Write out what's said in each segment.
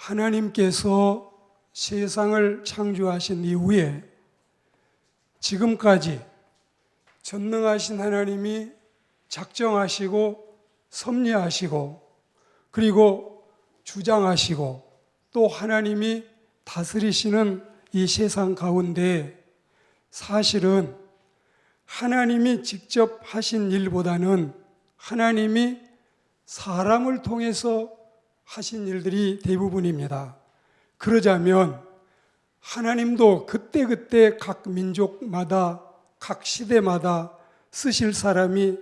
하나님께서 세상을 창조하신 이후에 지금까지 전능하신 하나님이 작정하시고 섭리하시고 그리고 주장하시고 또 하나님이 다스리시는 이 세상 가운데 사실은 하나님이 직접 하신 일보다는 하나님이 사람을 통해서 하신 일들이 대부분입니다. 그러자면 하나님도 그때그때 각 민족마다 각 시대마다 쓰실 사람이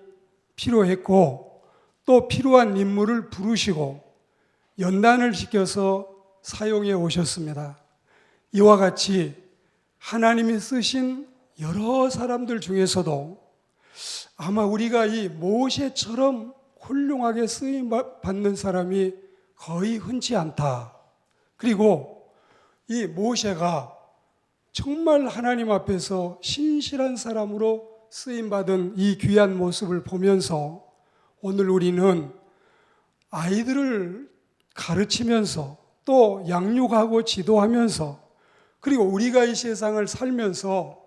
필요했고 또 필요한 인물을 부르시고 연단을 시켜서 사용해 오셨습니다. 이와 같이 하나님이 쓰신 여러 사람들 중에서도 아마 우리가 이 모세처럼 훌륭하게 쓰임 받는 사람이 거의 흔치 않다. 그리고 이 모세가 정말 하나님 앞에서 신실한 사람으로 쓰임받은 이 귀한 모습을 보면서 오늘 우리는 아이들을 가르치면서 또 양육하고 지도하면서 그리고 우리가 이 세상을 살면서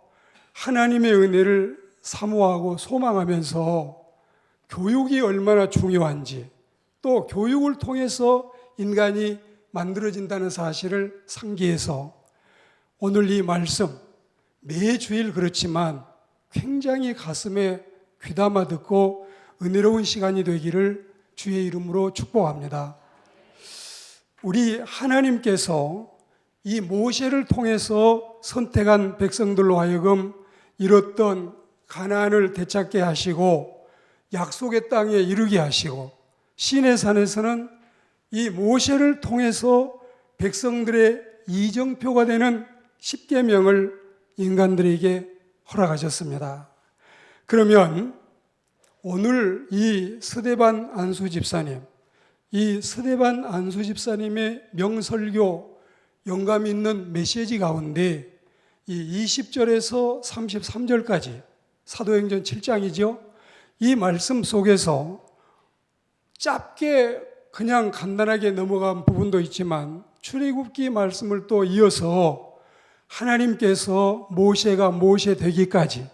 하나님의 은혜를 사모하고 소망하면서 교육이 얼마나 중요한지 또 교육을 통해서 인간이 만들어진다는 사실을 상기해서 오늘 이 말씀 매주일 그렇지만 굉장히 가슴에 귀담아 듣고 은혜로운 시간이 되기를 주의 이름으로 축복합니다. 우리 하나님께서 이 모세를 통해서 선택한 백성들로 하여금 이뤘던 가나안을 되찾게 하시고 약속의 땅에 이르게 하시고 시내산에서는 이 모세를 통해서 백성들의 이정표가 되는 십계명을 인간들에게 허락하셨습니다. 그러면 오늘 이 스데반 안수 집사님, 이 스데반 안수 집사님의 명설교 영감 있는 메시지 가운데 이 20절에서 33절까지 사도행전 7장이죠. 이 말씀 속에서 짧게 그냥 간단하게 넘어간 부분도 있지만 출애굽기 말씀을 또 이어서 하나님께서 모세가 모세 되기까지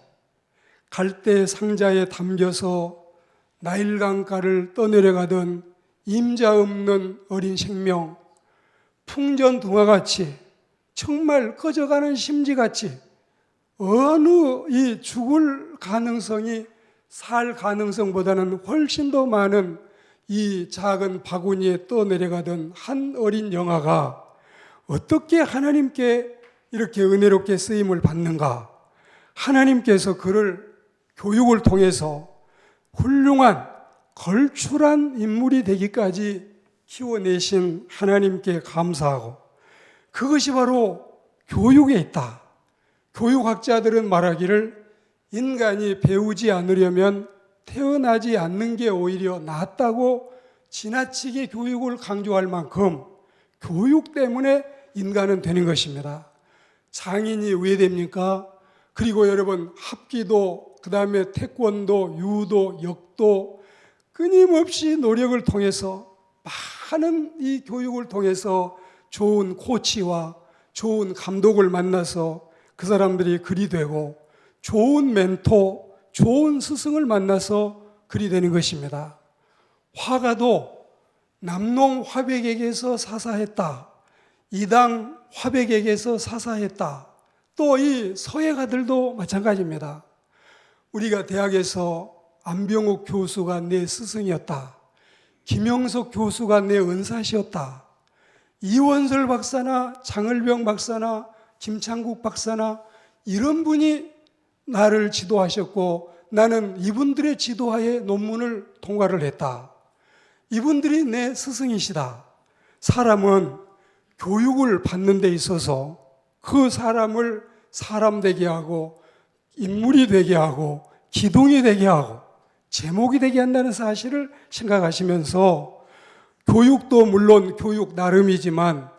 갈대 상자에 담겨서 나일강가를 떠내려가던 임자 없는 어린 생명, 풍전등화같이 정말 꺼져가는 심지같이 어느 이 죽을 가능성이 살 가능성보다는 훨씬 더 많은 이 작은 바구니에 떠내려가던 한 어린 영아가 어떻게 하나님께 이렇게 은혜롭게 쓰임을 받는가? 하나님께서 그를 교육을 통해서 훌륭한 걸출한 인물이 되기까지 키워내신 하나님께 감사하고 그것이 바로 교육에 있다. 교육학자들은 말하기를 인간이 배우지 않으려면 태어나지 않는 게 오히려 낫다고 지나치게 교육을 강조할 만큼 교육 때문에 인간은 되는 것입니다. 장인이 왜 됩니까? 그리고 여러분 합기도, 그 다음에 태권도, 유도, 역도 끊임없이 노력을 통해서 많은 이 교육을 통해서 좋은 코치와 좋은 감독을 만나서 그 사람들이 글이 되고 좋은 멘토, 좋은 스승을 만나서 글이 되는 것입니다. 화가도 남농 화백에게서 사사했다. 이당 화백에게서 사사했다. 또 이 서예가들도 마찬가지입니다. 우리가 대학에서 안병욱 교수가 내 스승이었다. 김영석 교수가 내 은사시였다. 이원설 박사나 장을병 박사나 김창국 박사나 이런 분이 나를 지도하셨고 나는 이분들의 지도하에 논문을 통과를 했다. 이분들이 내 스승이시다. 사람은 교육을 받는 데 있어서 그 사람을 사람 되게 하고 인물이 되게 하고 기둥이 되게 하고 제목이 되게 한다는 사실을 생각하시면서 교육도 물론 교육 나름이지만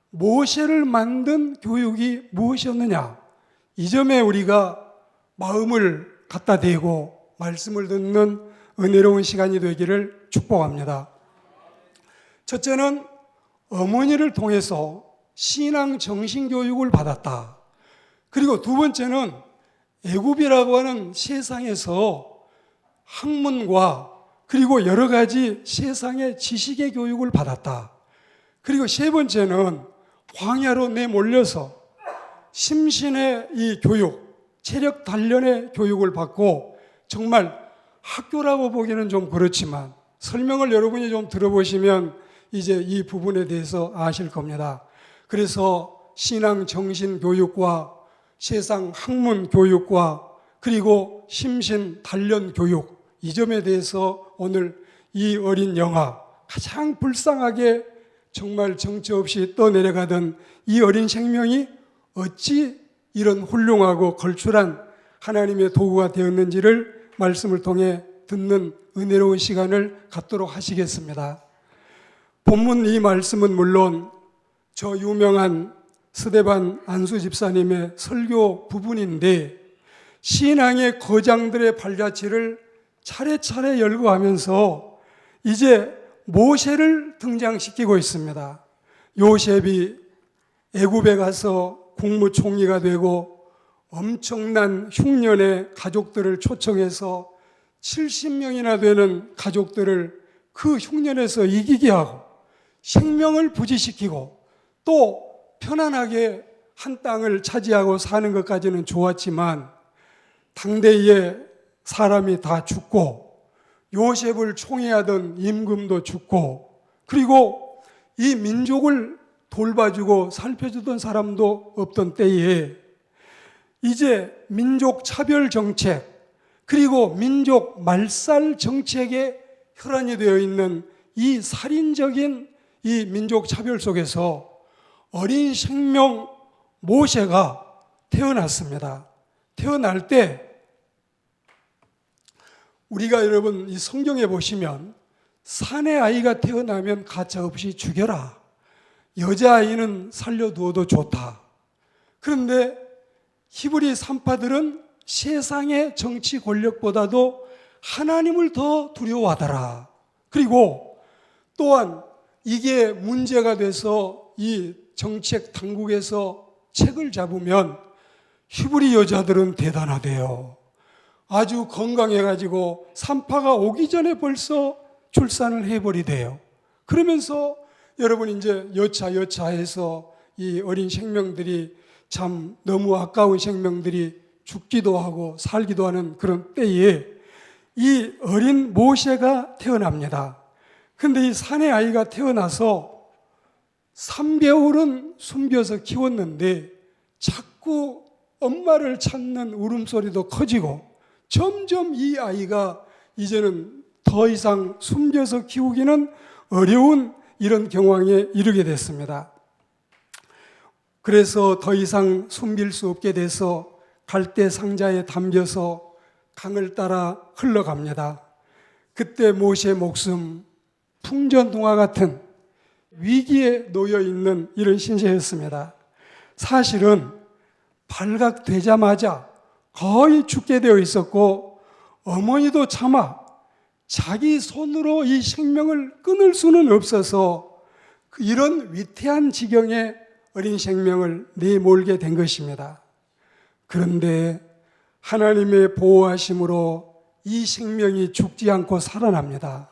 모세를 만든 교육이 무엇이었느냐, 이 점에 우리가 마음을 갖다 대고 말씀을 듣는 은혜로운 시간이 되기를 축복합니다. 첫째는 어머니를 통해서 신앙 정신교육을 받았다. 그리고 두 번째는 애굽이라고 하는 세상에서 학문과 그리고 여러 가지 세상의 지식의 교육을 받았다. 그리고 세 번째는 광야로 내몰려서 심신의 이 교육, 체력 단련의 교육을 받고 정말 학교라고 보기는 좀 그렇지만 설명을 여러분이 좀 들어보시면 이제 이 부분에 대해서 아실 겁니다. 그래서 신앙 정신 교육과 세상 학문 교육과 그리고 심신 단련 교육, 이 점에 대해서 오늘 이 어린 영아, 가장 불쌍하게 정말 정처 없이 떠내려가던 이 어린 생명이 어찌 이런 훌륭하고 걸출한 하나님의 도구가 되었는지를 말씀을 통해 듣는 은혜로운 시간을 갖도록 하시겠습니다. 본문 이 말씀은 물론 저 유명한 스데반 안수 집사님의 설교 부분인데 신앙의 거장들의 발자취를 차례차례 열거하면서 이제 모세를 등장시키고 있습니다. 요셉이 애굽에 가서 국무총리가 되고 엄청난 흉년의 가족들을 초청해서 70명이나 되는 가족들을 그 흉년에서 이기게 하고 생명을 부지시키고 또 편안하게 한 땅을 차지하고 사는 것까지는 좋았지만 당대에 사람이 다 죽고 요셉을 총애하던 임금도 죽고 그리고 이 민족을 돌봐주고 살펴주던 사람도 없던 때에 이제 민족 차별 정책 그리고 민족 말살 정책에 혈안이 되어 있는 이 살인적인 이 민족 차별 속에서 어린 생명 모세가 태어났습니다. 태어날 때 우리가 여러분 이 성경에 보시면 산의 아이가 태어나면 가차없이 죽여라. 여자아이는 살려두어도 좋다. 그런데 히브리 산파들은 세상의 정치 권력보다도 하나님을 더 두려워하더라. 그리고 또한 이게 문제가 돼서 이 정책 당국에서 책을 잡으면 히브리 여자들은 대단하대요. 아주 건강해가지고 산파가 오기 전에 벌써 출산을 해버리대요. 그러면서 여러분 이제 여차해서 이 어린 생명들이 참 너무 아까운 생명들이 죽기도 하고 살기도 하는 그런 때에 이 어린 모세가 태어납니다. 근데 이 산의 아이가 태어나서 3개월은 숨겨서 키웠는데 자꾸 엄마를 찾는 울음소리도 커지고 점점 이 아이가 이제는 더 이상 숨겨서 키우기는 어려운 이런 경황에 이르게 됐습니다. 그래서 더 이상 숨길 수 없게 돼서 갈대 상자에 담겨서 강을 따라 흘러갑니다. 그때 모세의 목숨 풍전등화 같은 위기에 놓여 있는 이런 신세였습니다. 사실은 발각되자마자 거의 죽게 되어 있었고 어머니도 차마 자기 손으로 이 생명을 끊을 수는 없어서 이런 위태한 지경에 어린 생명을 내몰게 된 것입니다. 그런데 하나님의 보호하심으로 이 생명이 죽지 않고 살아납니다.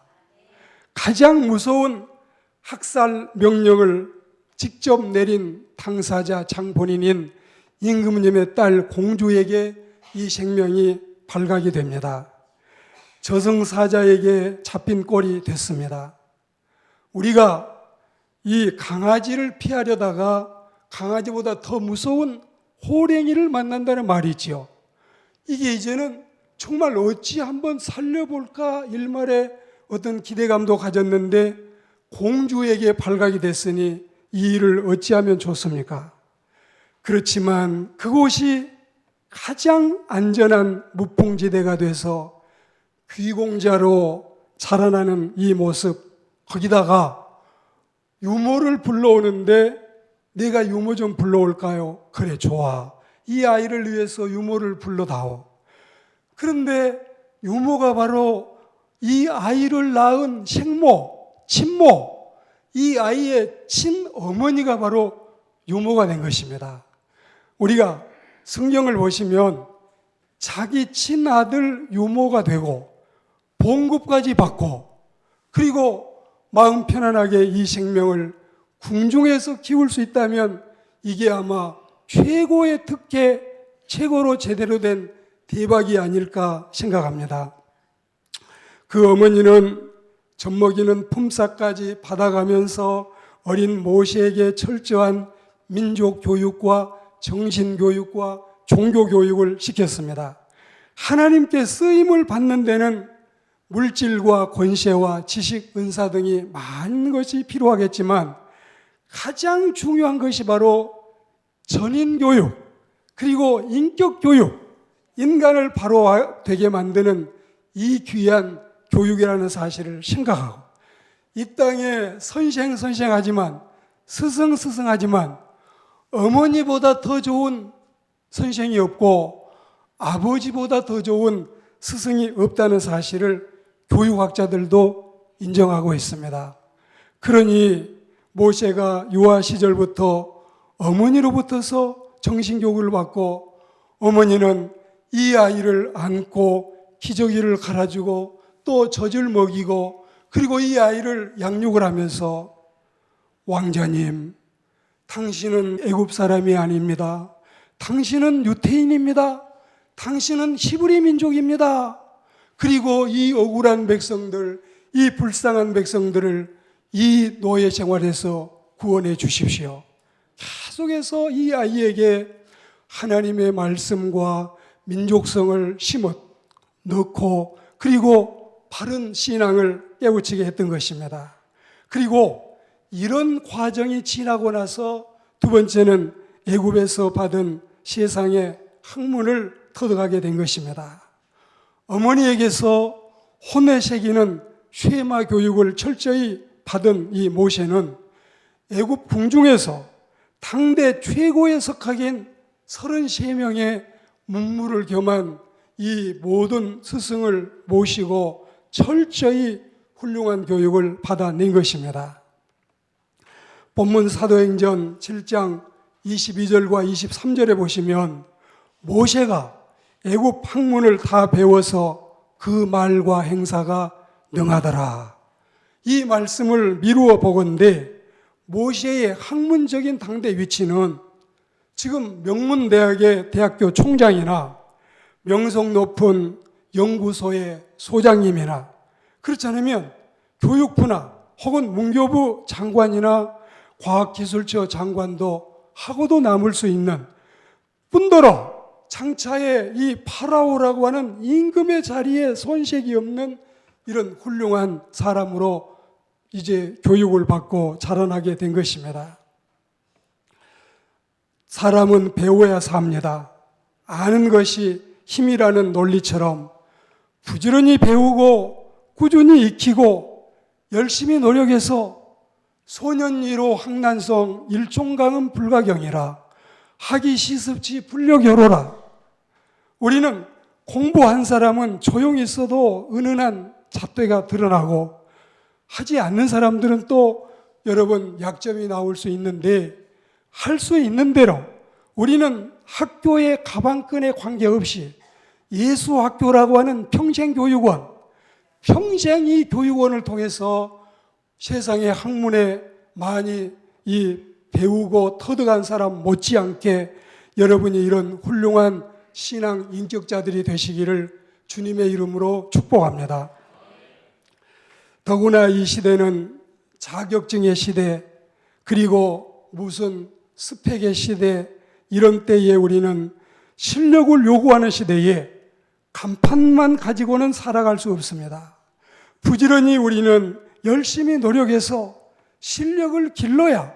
가장 무서운 학살 명령을 직접 내린 당사자 장본인인 임금님의 딸 공주에게 이 생명이 발각이 됩니다. 저승사자에게 잡힌 꼴이 됐습니다. 우리가 이 강아지를 피하려다가 강아지보다 더 무서운 호랭이를 만난다는 말이 있지요. 이게 이제는 정말 어찌 한번 살려볼까 일말의 어떤 기대감도 가졌는데 공주에게 발각이 됐으니 이 일을 어찌하면 좋습니까? 그렇지만 그곳이 가장 안전한 무풍지대가 돼서 귀공자로 자라나는 이 모습, 거기다가 유모를 불러오는데 내가 유모 좀 불러올까요? 그래, 좋아. 이 아이를 위해서 유모를 불러다오. 그런데 유모가 바로 이 아이를 낳은 생모, 친모, 이 아이의 친어머니가 바로 유모가 된 것입니다. 우리가 성경을 보시면 자기 친아들 유모가 되고 봉급까지 받고 그리고 마음 편안하게 이 생명을 궁중에서 키울 수 있다면 이게 아마 최고의 특혜, 최고로 제대로 된 대박이 아닐까 생각합니다. 그 어머니는 젖먹이는 품삯까지 받아가면서 어린 모세에게 철저한 민족 교육과 정신 교육과 종교 교육을 시켰습니다. 하나님께 쓰임을 받는 데는 물질과 권세와 지식, 은사 등이 많은 것이 필요하겠지만 가장 중요한 것이 바로 전인 교육, 그리고 인격 교육, 인간을 바로 되게 만드는 이 귀한 교육이라는 사실을 생각하고 이 땅에 선생하지만 스승하지만 어머니보다 더 좋은 선생이 없고 아버지보다 더 좋은 스승이 없다는 사실을 교육학자들도 인정하고 있습니다. 그러니 모세가 유아 시절부터 어머니로부터서 정신교육을 받고 어머니는 이 아이를 안고 기저귀를 갈아주고 또 젖을 먹이고 그리고 이 아이를 양육을 하면서 왕자님, 당신은 애굽 사람이 아닙니다. 당신은 유태인입니다. 당신은 히브리 민족입니다. 그리고 이 억울한 백성들, 이 불쌍한 백성들을 이 노예 생활에서 구원해 주십시오. 계속해서 이 아이에게 하나님의 말씀과 민족성을 심어 넣고 그리고 바른 신앙을 깨우치게 했던 것입니다. 그리고 이런 과정이 지나고 나서 두 번째는 애굽에서 받은 세상의 학문을 터득하게 된 것입니다. 어머니에게서 혼에 새기는 쉐마 교육을 철저히 받은 이 모세는 애굽 궁중에서 당대 최고의 석학인 33명의 문무를 겸한 이 모든 스승을 모시고 철저히 훌륭한 교육을 받아낸 것입니다. 본문 사도행전 7장 22절과 23절에 보시면 모세가 애굽 학문을 다 배워서 그 말과 행사가 능하더라. 이 말씀을 미루어 보건대 모세의 학문적인 당대 위치는 지금 명문대학의 대학교 총장이나 명성 높은 연구소의 소장님이나 그렇지 않으면 교육부나 혹은 문교부 장관이나 과학기술처 장관도 하고도 남을 수 있는 뿐더러 장차에 이 파라오라고 하는 임금의 자리에 손색이 없는 이런 훌륭한 사람으로 이제 교육을 받고 자라나게 된 것입니다. 사람은 배워야 삽니다. 아는 것이 힘이라는 논리처럼 부지런히 배우고 꾸준히 익히고 열심히 노력해서 소년이로 학난성 일총강은 불가경이라 하기 시습지 불려교로라. 우리는 공부한 사람은 조용히 있어도 은은한 잣대가 드러나고 하지 않는 사람들은 또 여러분 약점이 나올 수 있는데 할 수 있는 대로 우리는 학교의 가방끈에 관계없이 예수학교라고 하는 평생교육원, 평생 이 교육원을 통해서 세상의 학문에 많이 이 배우고 터득한 사람 못지않게 여러분이 이런 훌륭한 신앙 인격자들이 되시기를 주님의 이름으로 축복합니다. 더구나 이 시대는 자격증의 시대, 그리고 무슨 스펙의 시대, 이런 때에 우리는 실력을 요구하는 시대에 간판만 가지고는 살아갈 수 없습니다. 부지런히 우리는 열심히 노력해서 실력을 길러야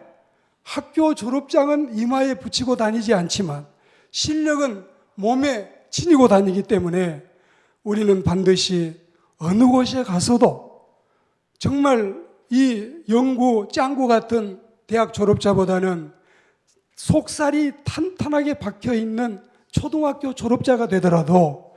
학교 졸업장은 이마에 붙이고 다니지 않지만 실력은 몸에 지니고 다니기 때문에 우리는 반드시 어느 곳에 가서도 정말 이 영구 짱구 같은 대학 졸업자보다는 속살이 탄탄하게 박혀있는 초등학교 졸업자가 되더라도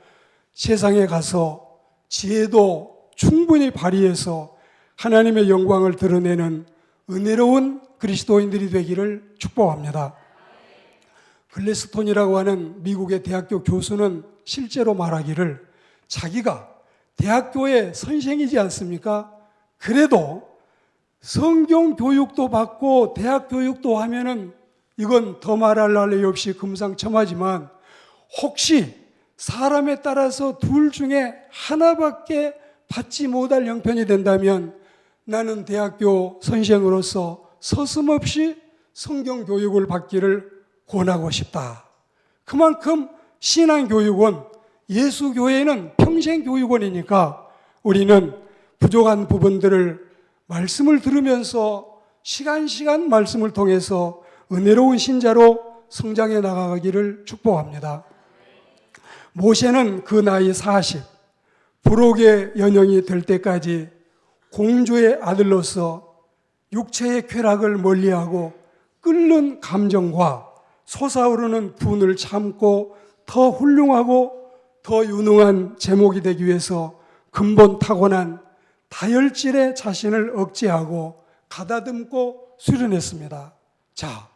세상에 가서 지혜도 충분히 발휘해서 하나님의 영광을 드러내는 은혜로운 그리스도인들이 되기를 축복합니다. 글래스톤이라고 하는 미국의 대학교 교수는 실제로 말하기를 자기가 대학교의 선생이지 않습니까? 그래도 성경 교육도 받고 대학 교육도 하면은 이건 더 말할 나위 없이 금상첨화지만 혹시 사람에 따라서 둘 중에 하나밖에 받지 못할 형편이 된다면 나는 대학교 선생으로서 서슴없이 성경 교육을 받기를 권하고 싶다. 그만큼 신앙교육은 예수교회는 평생교육원이니까 우리는 부족한 부분들을 말씀을 들으면서 시간 말씀을 통해서 은혜로운 신자로 성장해 나가기를 축복합니다. 모세는 그 나이 40, 부록의 연영이 될 때까지 공주의 아들로서 육체의 쾌락을 멀리하고 끓는 감정과 솟아오르는 분을 참고 더 훌륭하고 더 유능한 제목이 되기 위해서 근본 타고난 다혈질의 자신을 억제하고 가다듬고 수련했습니다. 자,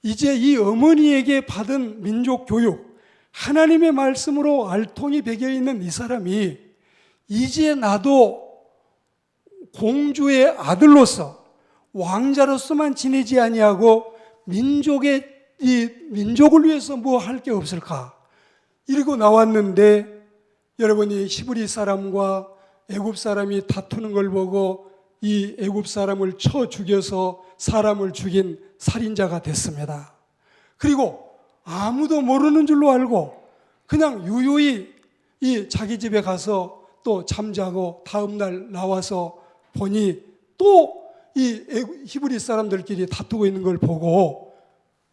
이제 이 어머니에게 받은 민족 교육, 하나님의 말씀으로 알통이 배겨 있는 이 사람이 이제 나도 공주의 아들로서 왕자로서만 지내지 아니하고 민족을 위해서 뭐 할 게 없을까? 이러고 나왔는데 여러분이 히브리 사람과 애굽 사람이 다투는 걸 보고 이 애굽 사람을 쳐 죽여서 사람을 죽인 살인자가 됐습니다. 그리고 아무도 모르는 줄로 알고 그냥 유유히 이 자기 집에 가서 또 잠자고 다음날 나와서 보니 또 이 히브리 사람들끼리 다투고 있는 걸 보고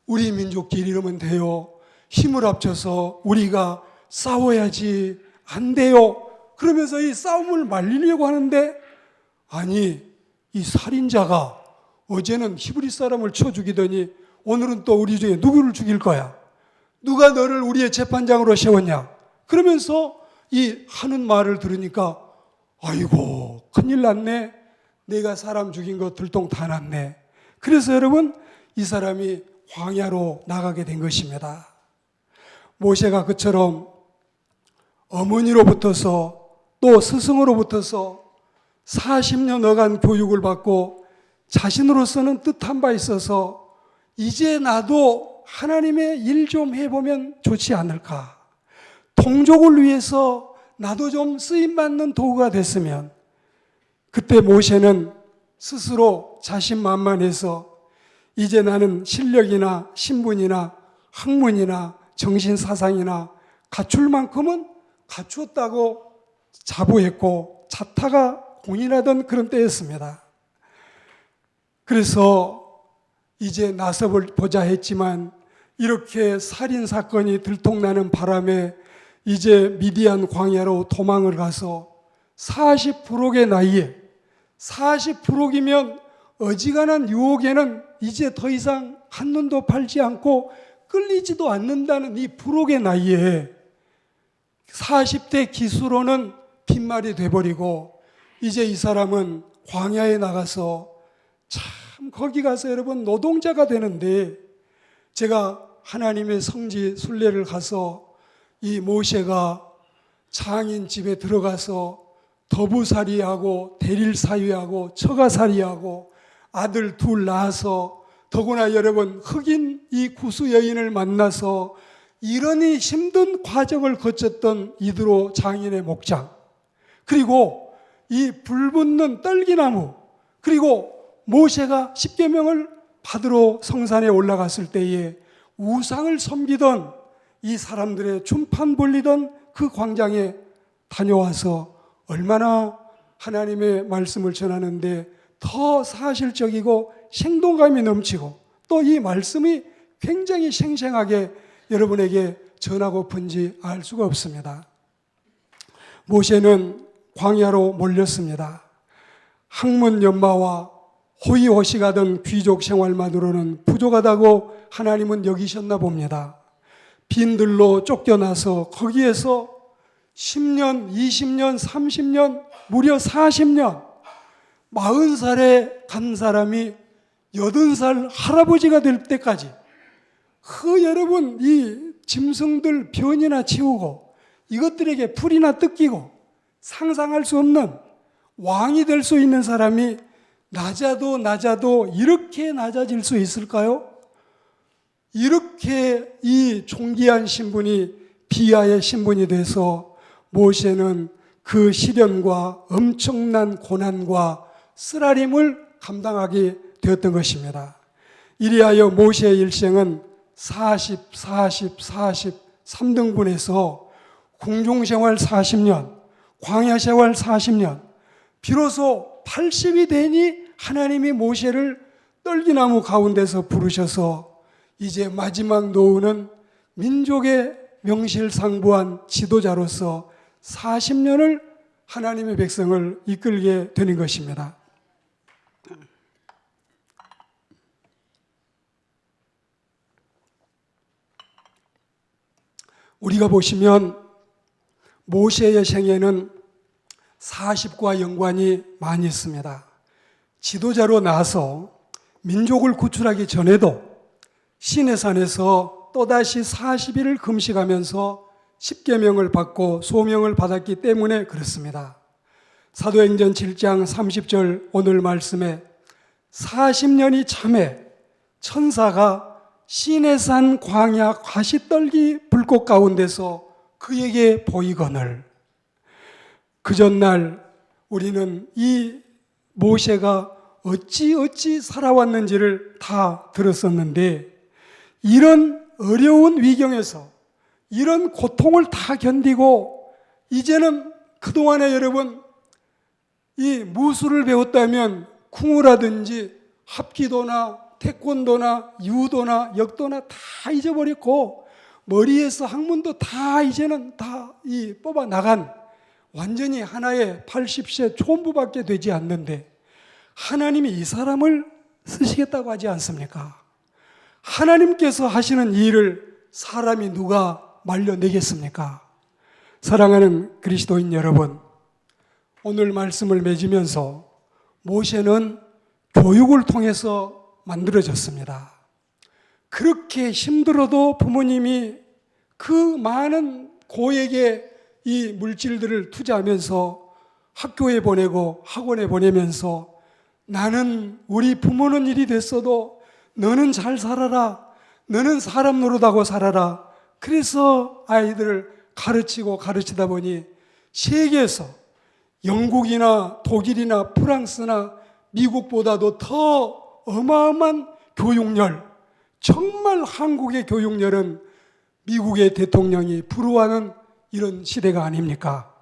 우리 민족끼리 이러면 돼요. 힘을 합쳐서 우리가 싸워야지. 안 돼요. 그러면서 이 싸움을 말리려고 하는데 아니 이 살인자가 어제는 히브리 사람을 쳐 죽이더니 오늘은 또 우리 중에 누구를 죽일 거야? 누가 너를 우리의 재판장으로 세웠냐? 그러면서 이 하는 말을 들으니까 아이고 큰일 났네. 내가 사람 죽인 거 들통 다 났네. 그래서 여러분 이 사람이 광야로 나가게 된 것입니다. 모세가 그처럼 어머니로부터서 또 스승으로부터서 40년 어간 교육을 받고 자신으로서는 뜻한 바 있어서 이제 나도 하나님의 일 좀 해보면 좋지 않을까. 동족을 위해서 나도 좀 쓰임받는 도구가 됐으면. 그때 모세는 스스로 자신만만해서 이제 나는 실력이나 신분이나 학문이나 정신사상이나 갖출 만큼은 갖추었다고 자부했고 자타가 공인하던 그런 때였습니다. 그래서 이제 나서보자 했지만 이렇게 살인사건이 들통나는 바람에 이제 미디안 광야로 도망을 가서 40부록의 나이에 40부록이면 어지간한 유혹에는 이제 더 이상 한눈도 팔지 않고 끌리지도 않는다는 이 부록의 나이에 40대 기수로는 빈말이 돼버리고 이제 이 사람은 광야에 나가서 참 거기 가서 여러분 노동자가 되는데 제가 하나님의 성지 순례를 가서 이 모세가 장인 집에 들어가서 더부살이하고 대릴사위하고 처가살이하고 아들 둘 낳아서 더구나 여러분 흑인 이 구수 여인을 만나서 이러니 힘든 과정을 거쳤던 이드로 장인의 목장 그리고 이 불붙는 떨기나무 그리고 모세가 십계명을 받으러 성산에 올라갔을 때에 우상을 섬기던 이 사람들의 준판 벌리던 그 광장에 다녀와서 얼마나 하나님의 말씀을 전하는데 더 사실적이고 생동감이 넘치고 또 이 말씀이 굉장히 생생하게 여러분에게 전하고픈지 알 수가 없습니다. 모세는 광야로 몰렸습니다. 학문 연마와 호의호식하던 귀족 생활만으로는 부족하다고 하나님은 여기셨나 봅니다. 빈들로 쫓겨나서 거기에서 10년, 20년, 30년, 무려 40년 40살에 간 사람이 80살 할아버지가 될 때까지 여러분 이 짐승들 변이나 치우고 이것들에게 풀이나 뜯기고 상상할 수 없는 왕이 될 수 있는 사람이 낮아도 이렇게 낮아질 수 있을까요? 이렇게 이 존귀한 신분이 비하의 신분이 돼서 모세는 그 시련과 엄청난 고난과 쓰라림을 감당하게 되었던 것입니다. 이리하여 모세의 일생은 3등분해서 궁중생활 40년, 광야생활 40년, 비로소 80이 되니 하나님이 모세를 떨기나무 가운데서 부르셔서 이제 마지막 노후는 민족의 명실상부한 지도자로서 40년을 하나님의 백성을 이끌게 되는 것입니다. 우리가 보시면 모세의 생애는 40과 연관이 많이 있습니다. 지도자로 나서 민족을 구출하기 전에도 시내산에서 또다시 40일을 금식하면서 십계명을 받고 소명을 받았기 때문에 그렇습니다. 사도행전 7장 30절 오늘 말씀에 40년이 참에 천사가 시내산 광야 가시떨기 불꽃 가운데서 그에게 보이거늘. 그 전날 우리는 이 모세가 어찌 살아왔는지를 다 들었었는데 이런 어려운 위경에서 이런 고통을 다 견디고 이제는 그동안에 여러분 이 무술을 배웠다면 쿵우라든지 합기도나 태권도나 유도나 역도나 다 잊어버렸고 머리에서 학문도 다 이제는 다 뽑아 나간 완전히 하나의 80세 촌부밖에 되지 않는데 하나님이 이 사람을 쓰시겠다고 하지 않습니까? 하나님께서 하시는 일을 사람이 누가 말려내겠습니까? 사랑하는 그리스도인 여러분, 오늘 말씀을 맺으면서 모세는 교육을 통해서 만들어졌습니다. 그렇게 힘들어도 부모님이 그 많은 고액의 이 물질들을 투자하면서 학교에 보내고 학원에 보내면서 나는 우리 부모는 일이 됐어도 너는 잘 살아라. 너는 사람 노릇하고 살아라. 그래서 아이들을 가르치다 보니 세계에서 영국이나 독일이나 프랑스나 미국보다도 더 어마어마한 교육열, 정말 한국의 교육열은 미국의 대통령이 부러워하는 이런 시대가 아닙니까?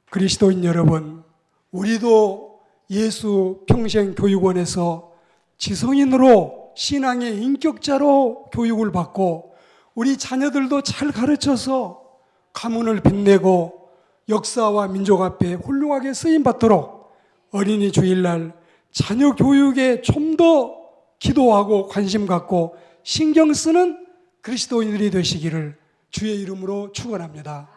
그리스도인 여러분, 우리도 예수 평생교육원에서 지성인으로 신앙의 인격자로 교육을 받고 우리 자녀들도 잘 가르쳐서 가문을 빛내고 역사와 민족 앞에 훌륭하게 쓰임받도록 어린이 주일날 자녀 교육에 좀 더 기도하고 관심 갖고 신경 쓰는 그리스도인들이 되시기를 주의 이름으로 축원합니다.